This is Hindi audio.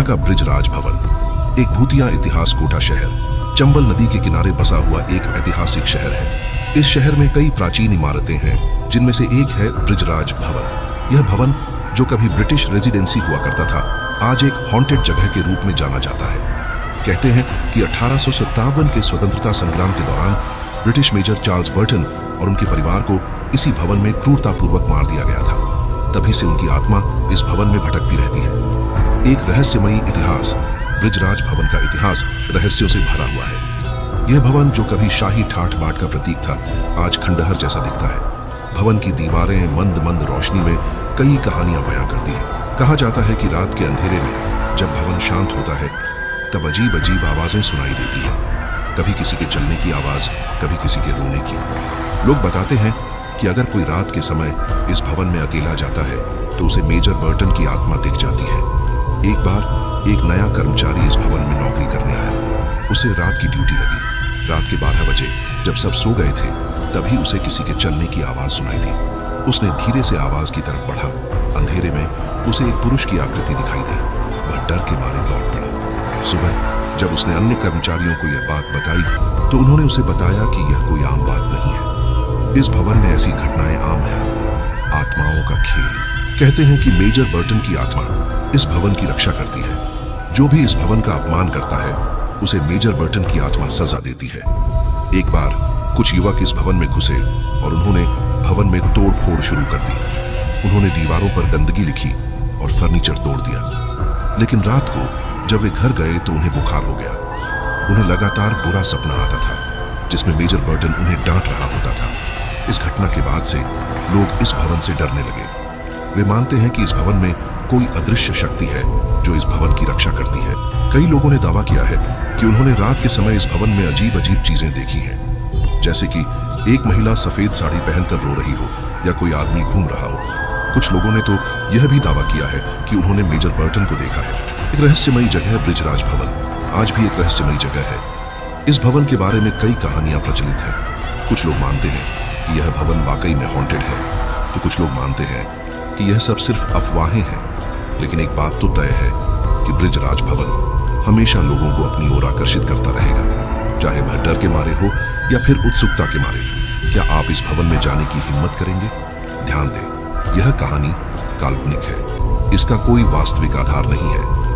का बृजराज भवन एक भूतिया इतिहास कोटा शहर चंबल नदी के किनारे बसा हुआ एक ऐतिहासिक शहर है। इस शहर में कई प्राचीन इमारतें हैं, जिनमें से एक है बृजराज भवन। यह भवन, जो कभी ब्रिटिश रेजिडेंसी हुआ करता था, आज एक हॉन्टेड जगह के रूप में जाना जाता है। कहते हैं कि 1857 के स्वतंत्रता संग्राम के दौरान ब्रिटिश मेजर चार्ल्स बर्टन और उनके परिवार को इसी भवन में क्रूरतापूर्वक मार दिया गया था। तभी से उनकी आत्मा इस भवन में भटकती रहती है। एक रहस्यमयी इतिहास, बृजराज भवन का इतिहास रहस्यों से भरा हुआ है। यह भवन, जो कभी शाही ठाठ बाट का प्रतीक था, आज खंडहर जैसा दिखता है। भवन की दीवारें मंद मंद रोशनी में कई कहानियां बयां करती हैं। कहा जाता है कि रात के अंधेरे में जब भवन शांत होता है, तब अजीब अजीब आवाजें सुनाई देती हैं। कभी किसी के चलने की आवाज, कभी किसी के रोने की। लोग बताते हैं कि अगर कोई रात के समय इस भवन में अकेला जाता है तो उसे मेजर बर्टन की आत्मा दिख जाती है। एक बार एक नया कर्मचारी इस भवन में नौकरी करने आया। उसे रात की ड्यूटी लगी। रात के 12 बजे जब सब सो गए थे, तभी उसे किसी के चलने की आवाज सुनाई दी। उसने धीरे से आवाज की तरफ बढ़ा। अंधेरे में उसे एक पुरुष की आकृति दिखाई दी। वह डर के मारे दौड़ पड़ा। सुबह जब उसने अन्य कर्मचारियों को यह बात बताई, तो उन्होंने उसे बताया कि यह कोई आम बात नहीं है। इस भवन में ऐसी घटनाएं आम हैं। आत्माओं का खेल। कहते हैं कि मेजर बर्टन की आत्मा इस भवन की रक्षा करती है। जो भी इस भवन का अपमान करता है, उसे मेजर बर्टन की आत्मा सजा देती है। एक बार कुछ युवक इस भवन में घुसे और उन्होंने भवन में तोड़ फोड़ शुरू कर दी। उन्होंने दीवारों पर गंदगी लिखी और फर्नीचर तोड़ दिया। लेकिन रात को जब वे घर गए तो उन्हें बुखार हो गया। उन्हें लगातार बुरा सपना आता था, जिसमें मेजर बर्टन उन्हें डांट रहा होता था। इस घटना के बाद से लोग इस भवन से डरने लगे। वे मानते हैं कि इस भवन में कोई अदृश्य शक्ति है जो इस भवन की रक्षा करती है। कई लोगों ने दावा किया है कि उन्होंने रात के समय इस भवन में अजीब अजीब चीजें देखी हैं, जैसे कि एक महिला सफेद साड़ी पहनकर रो रही हो या कोई आदमी घूम रहा हो। कुछ लोगों ने तो यह भी दावा किया है कि उन्होंने मेजर बर्टन को देखा है। एक रहस्यमयी जगह है बृजराज भवन, आज भी एक रहस्यमयी जगह है। इस भवन के बारे में कई कहानियां प्रचलित हैं। कुछ लोग मानते हैं कि यह भवन वाकई में हॉन्टेड है, तो कुछ लोग मानते हैं कि यह सब सिर्फ अफवाहें हैं। लेकिन एक बात तो तय है कि बृजराज भवन हमेशा लोगों को अपनी ओर आकर्षित करता रहेगा, चाहे वह डर के मारे हो या फिर उत्सुकता के मारे। क्या आप इस भवन में जाने की हिम्मत करेंगे? ध्यान दें, यह कहानी काल्पनिक है। इसका कोई वास्तविक आधार नहीं है।